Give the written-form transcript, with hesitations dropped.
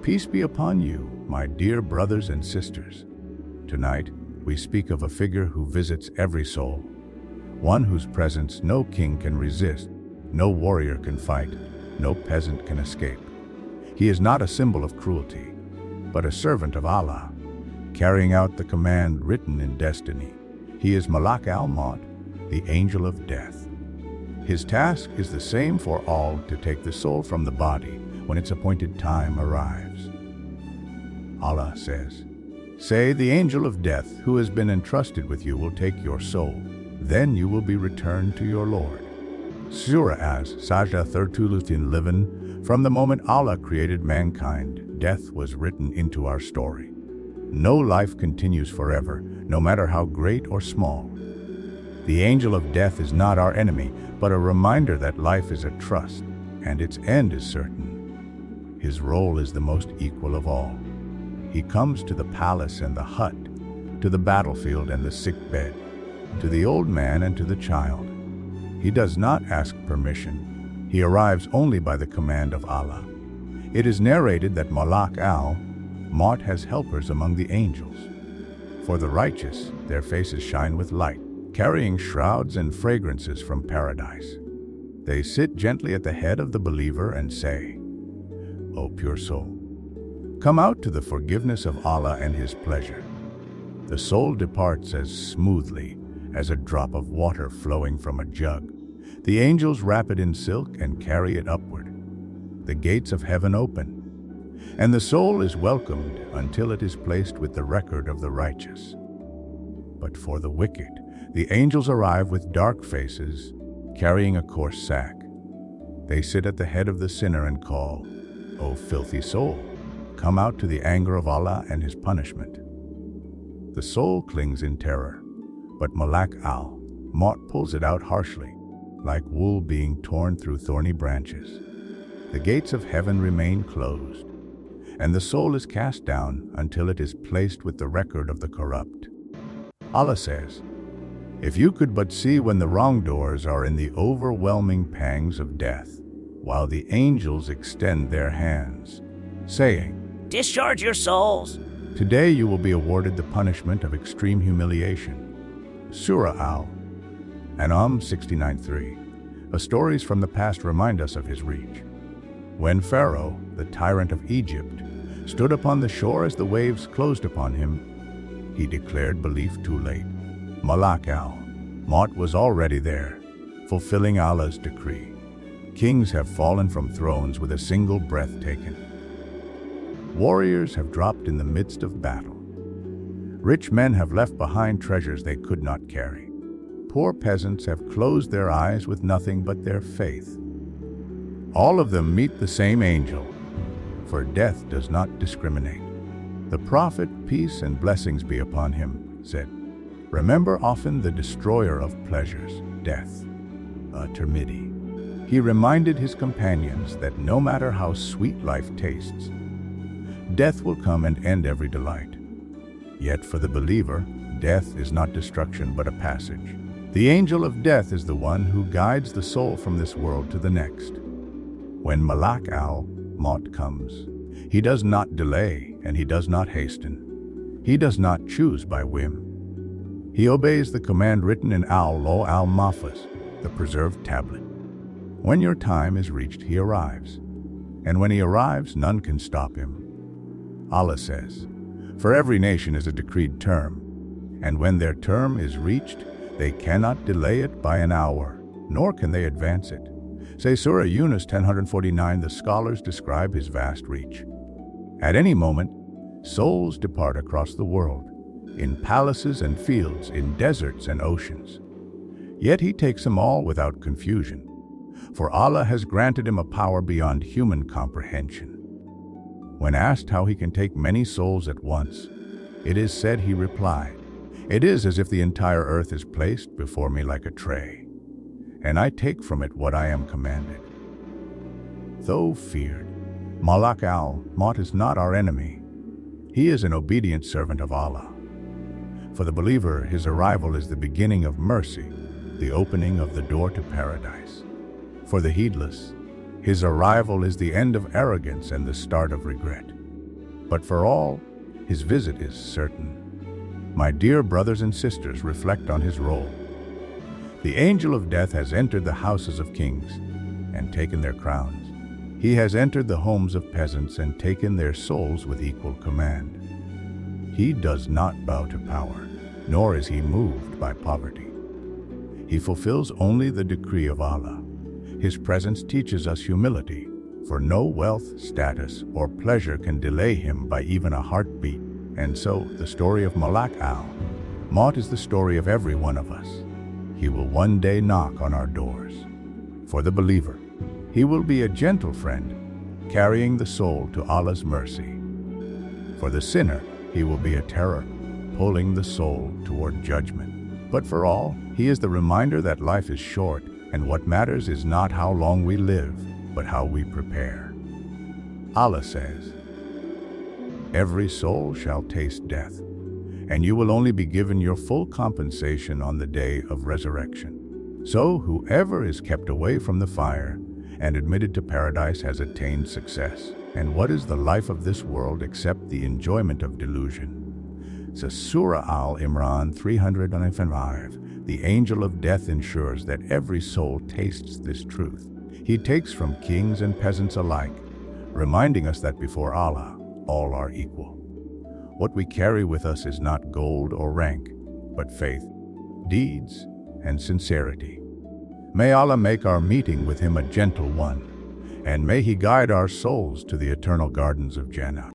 Peace be upon you, my dear brothers and sisters. Tonight, we speak of a figure who visits every soul, one whose presence no king can resist, no warrior can fight, no peasant can escape. He is not a symbol of cruelty, but a servant of Allah, carrying out the command written in destiny. He is Malak al-Mawt, the angel of death. His task is the same for all, to take the soul from the body when its appointed time arrives. Allah says, "Say, the angel of death who has been entrusted with you will take your soul. Then you will be returned to your Lord." Surah As-Sajdah 11. From the moment Allah created mankind, death was written into our story. No life continues forever, no matter how great or small. The angel of death is not our enemy, but a reminder that life is a trust, and its end is certain. His role is the most equal of all. He comes to the palace and the hut, to the battlefield and the sick bed, to the old man and to the child. He does not ask permission. He arrives only by the command of Allah. It is narrated that Malak al-Mawt has helpers among the angels. For the righteous, their faces shine with light, carrying shrouds and fragrances from paradise. They sit gently at the head of the believer and say, "O pure soul, come out to the forgiveness of Allah and His pleasure." The soul departs as smoothly as a drop of water flowing from a jug. The angels wrap it in silk and carry it upward. The gates of heaven open, and the soul is welcomed until it is placed with the record of the righteous. But for the wicked, the angels arrive with dark faces, carrying a coarse sack. They sit at the head of the sinner and call, "O filthy soul, come out to the anger of Allah and His punishment." The soul clings in terror, but Malak al-Mawt pulls it out harshly, like wool being torn through thorny branches. The gates of heaven remain closed, and the soul is cast down until it is placed with the record of the corrupt. Allah says, "If you could but see when the wrongdoers are in the overwhelming pangs of death, while the angels extend their hands, saying, 'Discharge your souls.' Today you will be awarded the punishment of extreme humiliation." Surah Al-An'am 69:3. The stories from the past remind us of his reach. When Pharaoh, the tyrant of Egypt, stood upon the shore as the waves closed upon him, he declared belief too late. Malak al-Mawt was already there, fulfilling Allah's decree. Kings have fallen from thrones with a single breath taken. Warriors have dropped in the midst of battle. Rich men have left behind treasures they could not carry. Poor peasants have closed their eyes with nothing but their faith. All of them meet the same angel, for death does not discriminate. The prophet, peace and blessings be upon him, said, "Remember often the destroyer of pleasures, death, a Tirmidhi." He reminded his companions that no matter how sweet life tastes, death will come and end every delight. Yet for the believer, death is not destruction but a passage. The angel of death is the one who guides the soul from this world to the next. When Malak al-Mawt comes, he does not delay and he does not hasten. He does not choose by whim. He obeys the command written in al-Law al-Mahfuz, the preserved tablet. When your time is reached, he arrives. And when he arrives, none can stop him. Allah says, "For every nation is a decreed term, and when their term is reached, they cannot delay it by an hour, nor can they advance it." Say Surah Yunus 10:149. The scholars describe his vast reach. At any moment, souls depart across the world, in palaces and fields, in deserts and oceans. Yet he takes them all without confusion, for Allah has granted him a power beyond human comprehension. When asked how he can take many souls at once, it is said he replied, "It is as if the entire earth is placed before me like a tray, and I take from it what I am commanded." Though feared, Malak al-Mawt is not our enemy. He is an obedient servant of Allah. For the believer, his arrival is the beginning of mercy, the opening of the door to paradise. For the heedless, his arrival is the end of arrogance and the start of regret. but for all, his visit is certain. My dear brothers and sisters, reflect on his role. The angel of death has entered the houses of kings and taken their crowns. He has entered the homes of peasants and taken their souls with equal command. He does not bow to power, nor is he moved by poverty. He fulfills only the decree of Allah. His presence teaches us humility, for no wealth, status, or pleasure can delay him by even a heartbeat. And so, the story of Malak al-Mawt is the story of every one of us. He will one day knock on our doors. For the believer, he will be a gentle friend, carrying the soul to Allah's mercy. For the sinner, he will be a terror, pulling the soul toward judgment. But for all, he is the reminder that life is short, and what matters is not how long we live, but how we prepare. Allah says, "Every soul shall taste death, and you will only be given your full compensation on the day of resurrection. So whoever is kept away from the fire and admitted to paradise has attained success. And what is the life of this world except the enjoyment of delusion?" So Surah Al-Imran 305, the angel of death ensures that every soul tastes this truth. He takes from kings and peasants alike, reminding us that before Allah, all are equal. What we carry with us is not gold or rank, but faith, deeds, and sincerity. May Allah make our meeting with Him a gentle one, and may He guide our souls to the eternal gardens of Jannah.